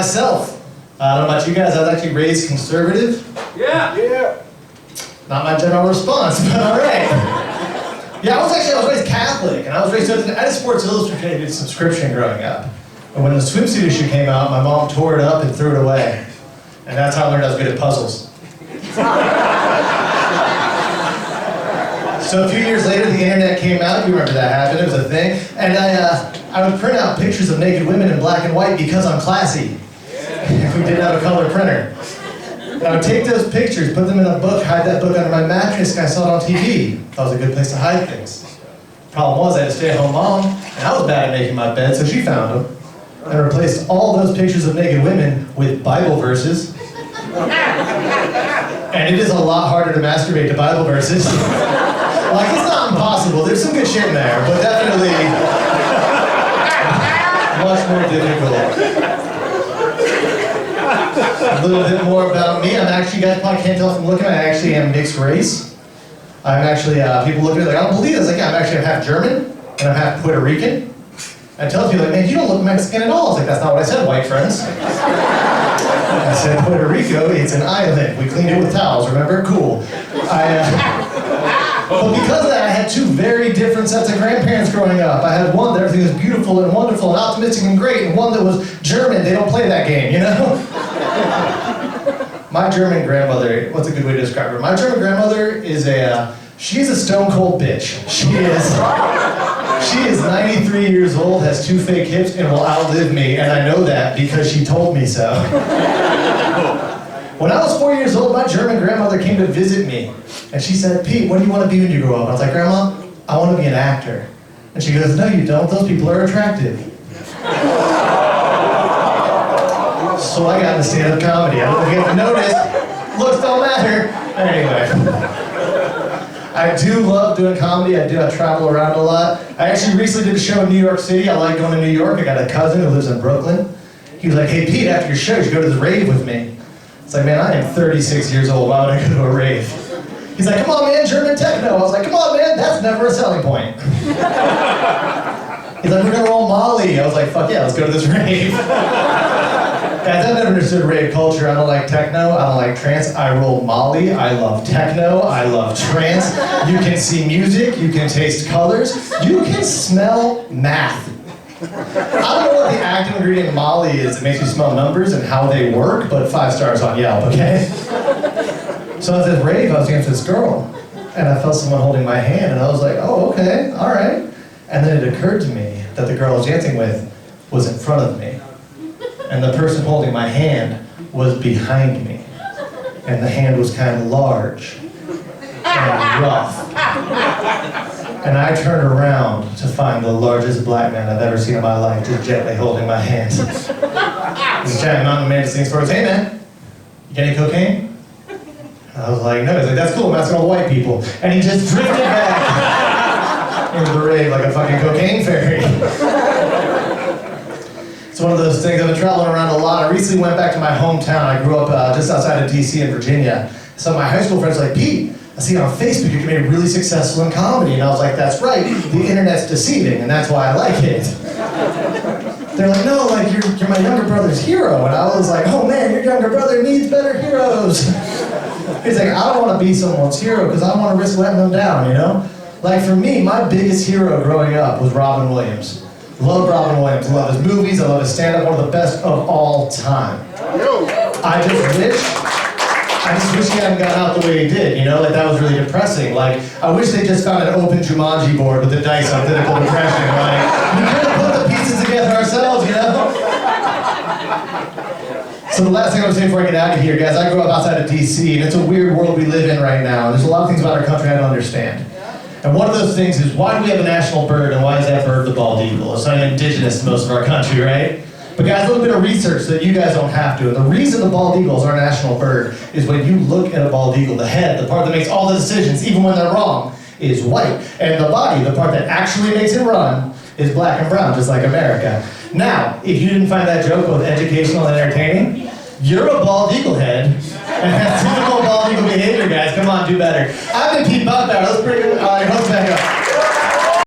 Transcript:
myself. I don't know about you guys, I was actually raised conservative. Yeah. Not my general response, but all right. Yeah, I was raised Catholic, and I had a Sports Illustrated subscription growing up. And when the swimsuit issue came out, my mom tore it up and threw it away. And that's how I learned I was good at puzzles. So a few years later, the internet came out. You remember that happened, it was a thing. And I would print out pictures of naked women in black and white because I'm classy. We didn't have a color printer. And I would take those pictures, put them in a book, hide that book under my mattress, and I saw it on TV. That was a good place to hide things. Problem was, I had a stay-at-home mom, and I was bad at making my bed, so she found them. And replaced all those pictures of naked women with Bible verses. And it is a lot harder to masturbate to Bible verses. Like, it's not impossible, there's some good shit in there, but definitely much more difficult. A little bit more about me. I'm actually, you guys probably can't tell from looking, I actually am mixed race. I'm actually, people look at me like, I don't believe this. Like, yeah, I'm half German, and I'm half Puerto Rican. I tell people, like, man, you don't look Mexican at all. I was like, that's not what I said, white friends. I said, Puerto Rico, it's an island. We cleaned it with towels, remember? Cool. But because of that, I had two very different sets of grandparents growing up. I had one that everything was beautiful and wonderful and optimistic and great, and one that was German. They don't play that game, you know? My German grandmother, what's a good way to describe her? My German grandmother is she's a stone cold bitch. She is 93 years old, has 2 fake hips, and will outlive me, and I know that because she told me so. When I was 4 years old, my German grandmother came to visit me, and she said, Pete, what do you want to be when you grow up? I was like, Grandma, I want to be an actor. And she goes, no, you don't. Those people are attractive. So I got into stand-up comedy. I don't know if you have noticed. Looks don't matter. Anyway. I do love doing comedy. I travel around a lot. I actually recently did a show in New York City. I like going to New York. I got a cousin who lives in Brooklyn. He was like, hey Pete, after your show, you should go to this rave with me. It's like, man, I am 36 years old. Why would I go to a rave? He's like, come on, man, German techno. I was like, come on, man, that's never a selling point. He's like, we're gonna roll Molly. I was like, fuck yeah, let's go to this rave. Guys, I've never understood rave culture. I don't like techno, I don't like trance. I roll Molly, I love techno, I love trance. You can see music, you can taste colors, you can smell math. I don't know what the active ingredient in Molly is that makes you smell numbers and how they work, but 5 stars on Yelp, okay? So at this rave, I was dancing with this girl, and I felt someone holding my hand, and I was like, oh, okay, all right. And then it occurred to me that the girl I was dancing with was in front of me. And the person holding my hand was behind me. And the hand was kind of large and rough. And I turned around to find the largest black man I've ever seen in my life just gently holding my hand. This giant mountain man just sings for us, hey man, you got any cocaine? And I was like, no. He's like, that's cool, I'm asking all the white people. And he just drifted back into the rave like a fucking cocaine fairy. It's one of those things. I've been traveling around a lot. I recently went back to my hometown. I grew up just outside of DC in Virginia. So my high school friends were like, Pete, I see on Facebook you're made really successful in comedy. And I was like, that's right, the internet's deceiving, and that's why I like it. They're like, no, like you're my younger brother's hero. And I was like, oh man, your younger brother needs better heroes. He's like, I don't want to be someone's hero because I don't want to risk letting them down, you know? Like for me, my biggest hero growing up was Robin Williams. Love Robin Williams, love his movies, I love his stand-up, one of the best of all time. I just wish he hadn't gotten out the way he did, you know? Like that was really depressing. Like, I wish they just found an open Jumanji board with the dice on clinical depression, right? We could have put the pieces together ourselves, you know? So the last thing I would say before I get out of here, guys, I grew up outside of DC, and it's a weird world we live in right now. And there's a lot of things about our country I don't understand. And one of those things is, why do we have a national bird, and why is that bird the bald eagle? It's not even indigenous to most of our country, right? But guys, a little bit of research so that you guys don't have to. And the reason the bald eagle is our national bird is when you look at a bald eagle, the head, the part that makes all the decisions, even when they're wrong, is white. And the body, the part that actually makes it run, is black and brown, just like America. Now, if you didn't find that joke both educational and entertaining, you're a bald eagle head, and that's typical bald eagle behavior, guys. Come on, do better. I've been Buchbauer. Let's bring